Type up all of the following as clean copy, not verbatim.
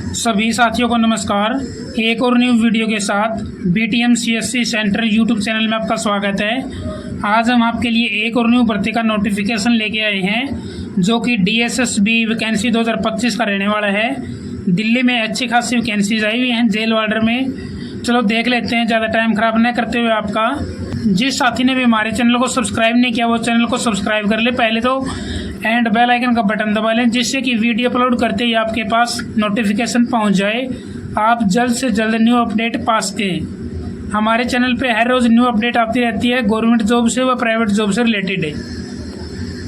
सभी साथियों को नमस्कार। एक और न्यू वीडियो के साथ BTM CSC centre YouTube channel में आपका स्वागत है। आज हम आपके लिए एक और न्यू भर्ती का नोटिफिकेशन लेके आए हैं जो कि DSSB वैकेंसी 2025 का रहने वाला है। दिल्ली में अच्छी खासी वैकेंसीज आई हुई हैं जेल वार्डर में। चलो देख लेते हैं, ज़्यादा टाइम ख़राब न करते हुए। आपका जिस साथी ने भी हमारे चैनल को सब्सक्राइब नहीं किया वो चैनल को सब्सक्राइब कर ले पहले तो, एंड बेल आइकन का बटन दबा लें जिससे कि वीडियो अपलोड करते ही आपके पास नोटिफिकेशन पहुंच जाए, आप जल्द से जल्द न्यू अपडेट पा सकें। हमारे चैनल पे हर रोज़ न्यू अपडेट आती रहती है गवर्नमेंट जॉब से व प्राइवेट जॉब से रिलेटेड है।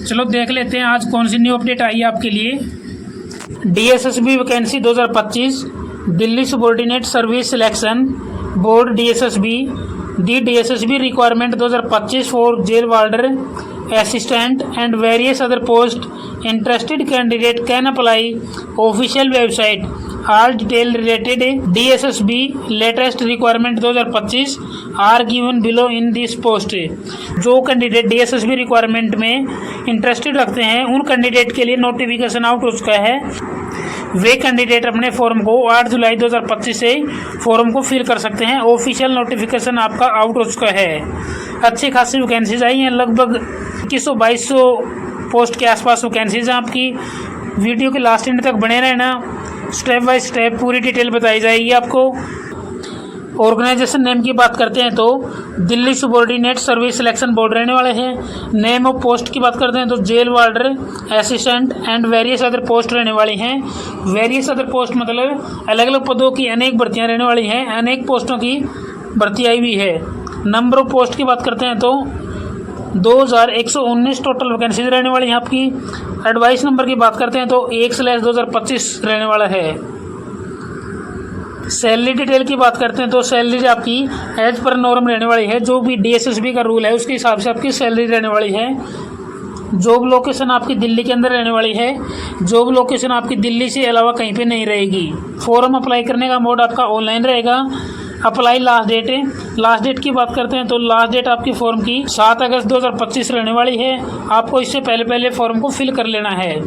चलो देख लेते हैं आज कौन सी न्यू अपडेट आई है आपके लिए। DSSB vacancy 2025 Delhi subordinate service selection board DSSB the DSSB requirement 2025 for jail warder assistant and various other posts. Interested candidate can apply. Official website. All detail related DSSB latest requirement 2025 are given below in this post. जो candidate DSSB requirement में interested रखते हैं उन candidate के लिए notification out हो चुका है। वे कैंडिडेट अपने फॉर्म को 8 जुलाई 2025 से फॉर्म को फिल कर सकते हैं। ऑफिशियल नोटिफिकेशन आपका आउट हो चुका है। अच्छी खासी वैकेंसीज आई हैं, लगभग 2100-2200 पोस्ट के आसपास वैकेंसीज हैं आपकी। वीडियो के लास्ट एंड तक बने रहना, स्टेप बाय स्टेप पूरी डिटेल बताई जाएगी आपको। ऑर्गेनाइजेशन नेम की बात करते हैं तो Delhi subordinate service selection board रहने वाले हैं। नेम ऑफ पोस्ट की बात करते हैं तो jail warder assistant and various other post रहने वाली हैं। वेरियस अदर पोस्ट मतलब अलग अलग पदों की अनेक भर्तियां रहने वाली हैं, अनेक पोस्टों की भर्ती आई हुई है। नंबर ऑफ पोस्ट की बात करते हैं तो 2119 टोटल वैकेंसीज रहने वाली हैं आपकी। एडवाइस नंबर की बात करते हैं तो 1/2025 रहने वाला है। सैलरी डिटेल की बात करते हैं तो सैलरी आपकी एज पर नॉर्म रहने वाली है, जो भी DSSB का रूल है उसके हिसाब से आपकी सैलरी रहने वाली है। जॉब लोकेशन आपकी दिल्ली के अंदर रहने वाली है। जॉब लोकेशन आपकी दिल्ली से अलावा कहीं पे नहीं रहेगी। फॉर्म अप्लाई करने का मोड आपका ऑनलाइन रहेगा। अप्लाई लास्ट डेट की बात करते हैं तो लास्ट डेट आपकी फॉर्म की 7 अगस्त 2025 रहने वाली है। आपको इससे पहले फॉर्म को फिल कर लेना है।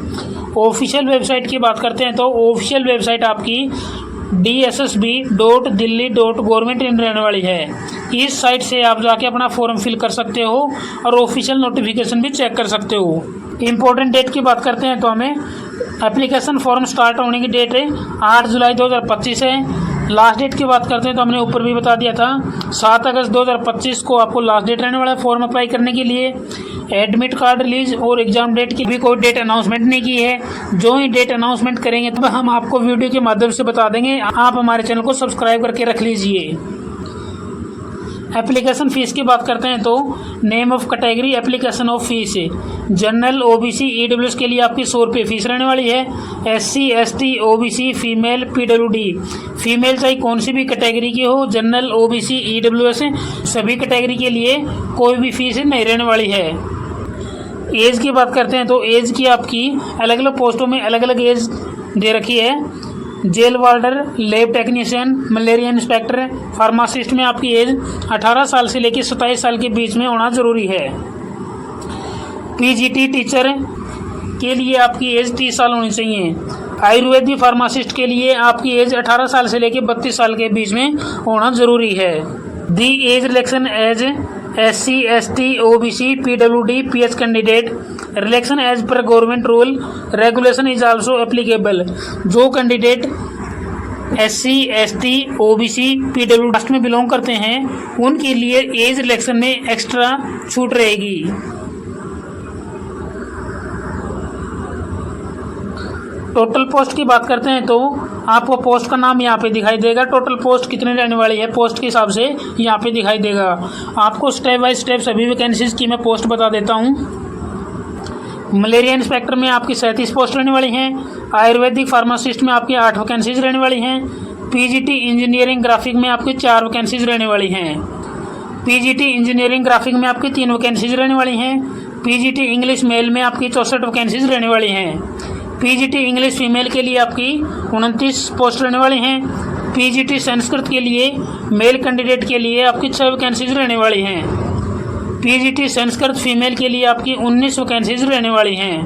ऑफिशियल वेबसाइट की बात करते हैं तो ऑफिशियल वेबसाइट आपकी DSSB.delhi.government in रहने वाली है। इस साइट से आप जाके अपना फॉर्म फिल कर सकते हो और ऑफिशियल नोटिफिकेशन भी चेक कर सकते हो। इम्पोर्टेंट डेट की बात करते हैं तो हमें एप्लीकेशन फॉर्म स्टार्ट होने की डेट है 8 जुलाई 2025 है। लास्ट डेट की बात करते हैं तो हमने ऊपर भी बता दिया था 7 अगस्त 2025 को आपको लास्ट डेट रहने वाला है फॉर्म अप्लाई करने के लिए। एडमिट कार्ड रिलीज और एग्जाम डेट की भी कोई डेट अनाउंसमेंट नहीं की है। जो ही डेट अनाउंसमेंट करेंगे तब हम आपको वीडियो के माध्यम से बता देंगे। आप हमारे चैनल को सब्सक्राइब करके रख लीजिए। एप्लीकेशन फ़ीस की बात करते हैं तो name of category application of fees general OBC EWS के लिए आपकी 100 रुपये फ़ीस रहने वाली है। SC ST OBC female PWD female चाहे कौन सी भी कैटेगरी की हो, जनरल OBC EWS सभी कैटेगरी के लिए कोई भी फ़ीस नहीं रहने वाली है। एज की बात करते हैं तो एज की आपकी अलग अलग पोस्टों में अलग अलग एज दे रखी है। Jail warder, lab technician, malaria inspector, pharmacist में आपकी एज 18 साल से लेकर 27 साल के बीच में होना ज़रूरी है। PGT टीचर के लिए आपकी एज 30 साल होनी चाहिए। आयुर्वेदिक फार्मासिस्ट के लिए आपकी एज 18 साल से लेकर 32 साल के बीच में होना ज़रूरी है। The age relaxation age SC ST OBC PWD PH candidate relaxation age per government rule regulation is also applicable. जो candidate SC ST OBC PWD caste में बिलोंग करते हैं उनके लिए एज रिलेक्शन में एक्स्ट्रा छूट रहेगी। टोटल पोस्ट की बात करते हैं तो आपको पोस्ट का नाम यहाँ पे दिखाई देगा। टोटल पोस्ट कितनी रहने वाली है पोस्ट के हिसाब से यहाँ पे दिखाई देगा। आपको स्टेप बाय स्टेप सभी वैकेंसीज की मैं पोस्ट बता देता हूँ। मलेरिया इंस्पेक्टर में आपकी 37 पोस्ट रहने वाली हैं। आयुर्वेदिक फार्मासिस्ट में आपकी 8 वैकेंसीज रहने वाली हैं। PGT इंजीनियरिंग ग्राफिक में आपकी 4 वैकेंसीज रहने वाली हैं। PGT इंजीनियरिंग ग्राफिक में आपकी 3 वैकेंसीज रहने वाली हैं। PGT इंग्लिश मेल में आपकी 64 वैकेंसीज रहने वाली हैं। PGT इंग्लिश फीमेल के लिए आपकी 29 पोस्ट रहने वाली हैं। PGT संस्कृत के लिए मेल कैंडिडेट के लिए आपकी 6 वैकेंसीज रहने वाली हैं। PGT संस्कृत फीमेल के लिए आपकी 19 वैकेंसीज रहने वाली हैं।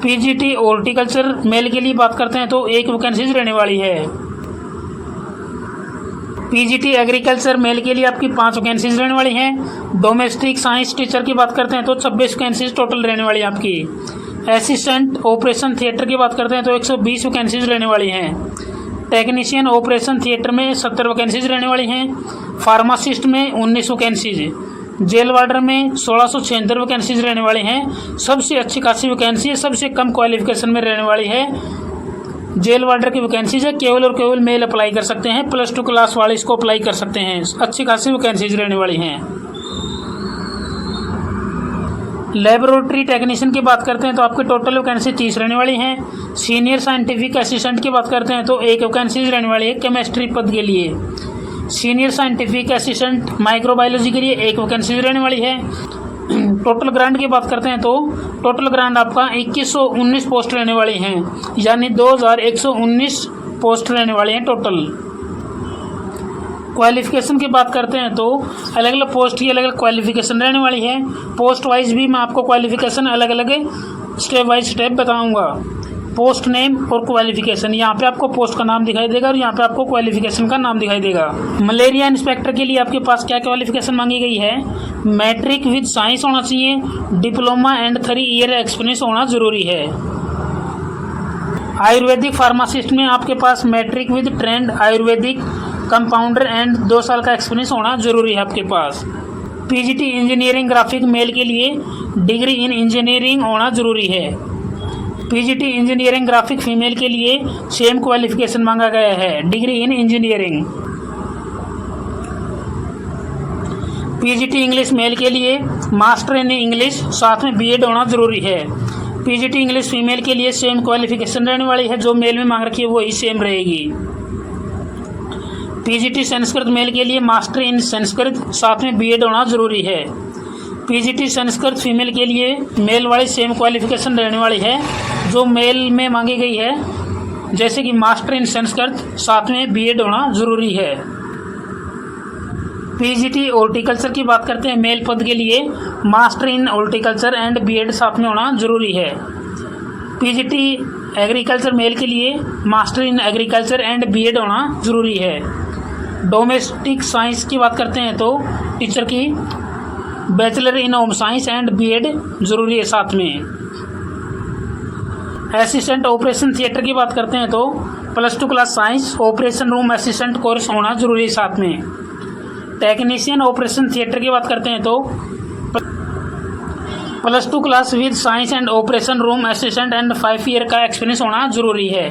पीजीटी हॉर्टिकल्चर मेल के लिए बात करते हैं तो 1 वैकेंसीज रहने वाली है। पीजीटी एग्रीकल्चर मेल के लिए आपकी 5 वैकेंसीज रहने वाली हैं। डोमेस्टिक साइंस टीचर की बात करते हैं तो 26 वैकेंसीज टोटल रहने वाली है आपकी। असिस्टेंट ऑपरेशन थिएटर की बात करते हैं तो 120 वैकेंसीज रहने वाली हैं। टेक्नीशियन ऑपरेशन थिएटर में 70 वैकेंसीज रहने वाली हैं। फार्मासिस्ट में 19 वैकेंसीज। जेल वार्डर में 1676 वैकेंसीज रहने वाली हैं। सबसे अच्छी खासी वैकेंसी है, सबसे कम क्वालिफिकेशन में रहने वाली है। जेल वार्डर की वैकेंसीज है, केवल और केवल मेल अप्लाई कर सकते हैं, +2 क्लास वाले इसको अप्लाई कर सकते हैं। अच्छी खासी वैकेंसीज रहने वाली हैं। लेबोरेटरी टेक्नीशियन की बात करते हैं तो आपकी टोटल वैकेंसी 30 रहने वाली हैं। सीनियर साइंटिफिक असिस्टेंट की बात करते हैं तो 1 वैकेंसीज रहने वाली है केमिस्ट्री पद के लिए। सीनियर साइंटिफिक असिस्टेंट माइक्रोबायोलॉजी के लिए 1 वैकेंसीज रहने वाली है। टोटल ग्रांट की बात करते हैं तो टोटल ग्रांट आपका 2119 पोस्ट रहने वाली हैं, यानी 2119 पोस्ट रहने वाली हैं टोटल। क्वालिफिकेशन की बात करते हैं तो अलग अलग पोस्ट की अलग अलग क्वालिफिकेशन रहने वाली है। पोस्ट वाइज भी मैं आपको क्वालिफिकेशन अलग अलग स्टेप बाय स्टेप बताऊंगा। पोस्ट नेम और क्वालिफिकेशन, यहाँ पे आपको पोस्ट का नाम दिखाई देगा और यहाँ पे आपको क्वालिफिकेशन का नाम दिखाई देगा। मलेरिया इंस्पेक्टर के लिए आपके पास क्या क्वालिफिकेशन मांगी गई है? मैट्रिक विद साइंस होना चाहिए, डिप्लोमा एंड 3 ईयर एक्सपीरियंस होना जरूरी है। आयुर्वेदिक फार्मासिस्ट में आपके पास matric with trained Ayurvedic compounder and 2 साल का एक्सपीरियंस होना जरूरी है आपके पास। पीजीटी इंजीनियरिंग ग्राफिक मेल के लिए डिग्री इन इंजीनियरिंग होना जरूरी है। पीजीटी इंजीनियरिंग ग्राफिक फीमेल के लिए सेम क्वालिफिकेशन मांगा गया है, degree in engineering. PGT English male के लिए मास्टर इन इंग्लिश साथ में बीएड होना जरूरी है। पीजीटी इंग्लिश फीमेल के लिए सेम क्वालिफिकेशन रहने वाली है, जो मेल में मांग रखी है वो ही सेम रहेगी। पीजीटी संस्कृत मेल के लिए मास्टर इन संस्कृत साथ में बीएड होना जरूरी है। पीजीटी संस्कृत फीमेल के लिए मेल वाली सेम क्वालिफिकेशन रहने वाली है, जो मेल में मांगी गई है, जैसे कि मास्टर इन संस्कृत साथ में बीएड होना जरूरी है। पीजीटी हॉर्टिकल्चर की बात करते हैं मेल पद के लिए master in horticulture and BEd साथ में होना जरूरी है। पीजीटी एग्रीकल्चर मेल के लिए master in agriculture and BEd होना जरूरी है। डोमेस्टिक साइंस की बात करते हैं तो टीचर की bachelor in home science and BEd जरूरी है साथ में। असिस्टेंट ऑपरेशन थिएटर की बात करते हैं तो +2 class science operation room assistant course होना जरूरी है साथ में। टेक्नीशियन ऑपरेशन थिएटर की बात करते हैं तो +2 class with science and operation room assistant and 5 year का एक्सपीरियंस होना जरूरी है।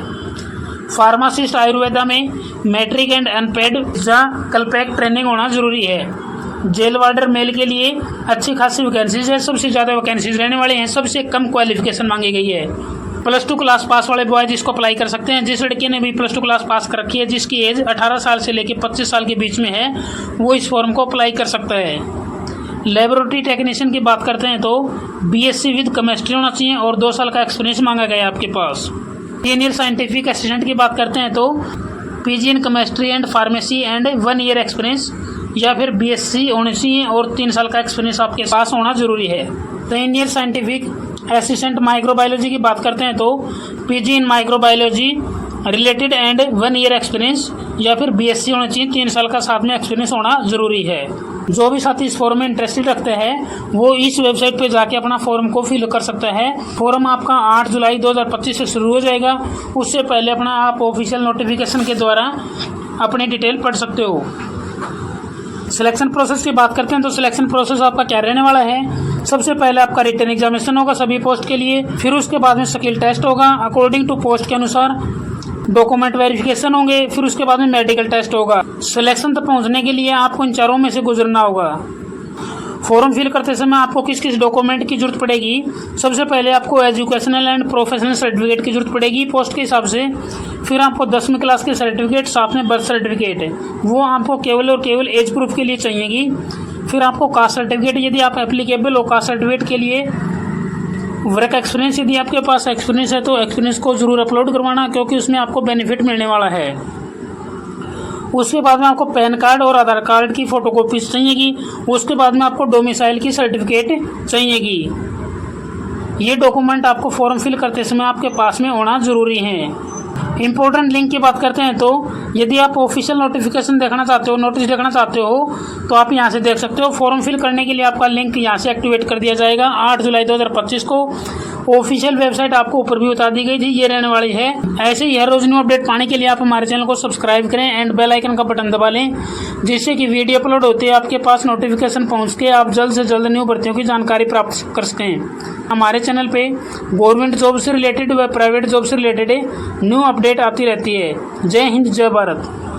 फार्मासिस्ट आयुर्वेदा में मैट्रिक एंड अनपेड या कल्पैक ट्रेनिंग होना जरूरी है। जेल वार्डर मेल के लिए अच्छी खासी वैकेंसीज है, सबसे ज़्यादा वैकेंसीज रहने वाले हैं, सबसे कम क्वालिफिकेशन मांगी गई है। +2 क्लास पास वाले बॉयज इसको अप्लाई कर सकते हैं। जिस लड़के ने भी +2 क्लास पास कर रखी है, जिसकी एज 18 साल से लेकर 25 साल के बीच में है, वो इस फॉर्म को अप्लाई कर सकता है। लेबोरेटरी टेक्नीशियन की बात करते हैं तो बीएससी विद केमिस्ट्री होना चाहिए और 2 साल का एक्सपीरियंस मांगा गया है आपके पास। सीनियर साइंटिफिक असिस्टेंट की बात करते हैं तो PG in chemistry and pharmacy and 1 year experience या फिर बीएससी होनी चाहिए और 3 साल का एक्सपीरियंस आपके पास होना जरूरी है। सीनियर साइंटिफिक असिस्टेंट माइक्रोबायोलॉजी की बात करते हैं तो PG in microbiology related and 1 year experience या फिर बीएससी होना चाहिए, 3 साल का साथ में एक्सपीरियंस होना जरूरी है। जो भी साथी इस फॉर्म में इंटरेस्टेड रखते हैं वो इस वेबसाइट पे जाके अपना फॉर्म को फिल कर सकता है। फॉर्म आपका 8 जुलाई 2025 से शुरू हो जाएगा। उससे पहले अपना आप ऑफिशियल नोटिफिकेशन के द्वारा अपनी डिटेल पढ़ सकते हो। सिलेक्शन प्रोसेस की बात करते हैं तो सिलेक्शन प्रोसेस आपका क्या रहने वाला है? सबसे पहले आपका रिटन एग्जामिनेशन होगा सभी पोस्ट के लिए, फिर उसके बाद में स्किल टेस्ट होगा अकॉर्डिंग टू पोस्ट के अनुसार, डॉक्यूमेंट वेरिफिकेशन होंगे, फिर उसके बाद में मेडिकल टेस्ट होगा। सिलेक्शन तक पहुंचने के लिए आपको इन चारों में से गुजरना होगा। फॉर्म फिल करते समय आपको किस किस डॉक्यूमेंट की जरूरत पड़ेगी? सबसे पहले आपको एजुकेशनल एंड प्रोफेशनल सर्टिफिकेट की जरूरत पड़ेगी पोस्ट के हिसाब से। फिर आपको 10वीं क्लास के सर्टिफिकेट साथ में बर्थ सर्टिफिकेट, वो आपको केवल और केवल एज प्रूफ के लिए चाहिएगी। फिर आपको कास्ट सर्टिफिकेट यदि आप एप्लीकेबल हो, कास्ट सर्टिफिकेट के लिए वर्क एक्सपीरियंस यदि आपके पास एक्सपीरियंस है तो एक्सपीरियंस को जरूर अपलोड करवाना, क्योंकि उसमें आपको बेनिफिट मिलने वाला है। उसके बाद में आपको पैन कार्ड और आधार कार्ड की फ़ोटोकॉपीज चाहिएगी। उसके बाद में आपको डोमिसाइल की सर्टिफिकेट चाहिएगी। ये डॉक्यूमेंट आपको फॉर्म फिल करते समय आपके पास में होना ज़रूरी है। इम्पोर्टेंट लिंक की बात करते हैं तो यदि आप ऑफिशियल नोटिफिकेशन देखना चाहते हो, नोटिस देखना चाहते हो, तो आप यहाँ से देख सकते हो। फॉर्म फिल करने के लिए आपका लिंक यहाँ से एक्टिवेट कर दिया जाएगा। 8 जुलाई 2025 को ऑफिशियल वेबसाइट आपको ऊपर भी बता दी गई थी, ये रहने वाली है। ऐसे ही हर रोज न्यू अपडेट पाने के लिए आप हमारे चैनल को सब्सक्राइब करें एंड बेल आइकन का बटन दबा लें, जिससे कि वीडियो अपलोड होते ही आपके पास नोटिफिकेशन पहुंच के आप जल्द से जल्द न्यू भर्तियों की जानकारी प्राप्त कर सकें। हमारे चैनल पे गवर्नमेंट जॉब से रिलेटेड व प्राइवेट जॉब से रिलेटेड न्यू अपडेट आती रहती है। जय हिंद, जय भारत।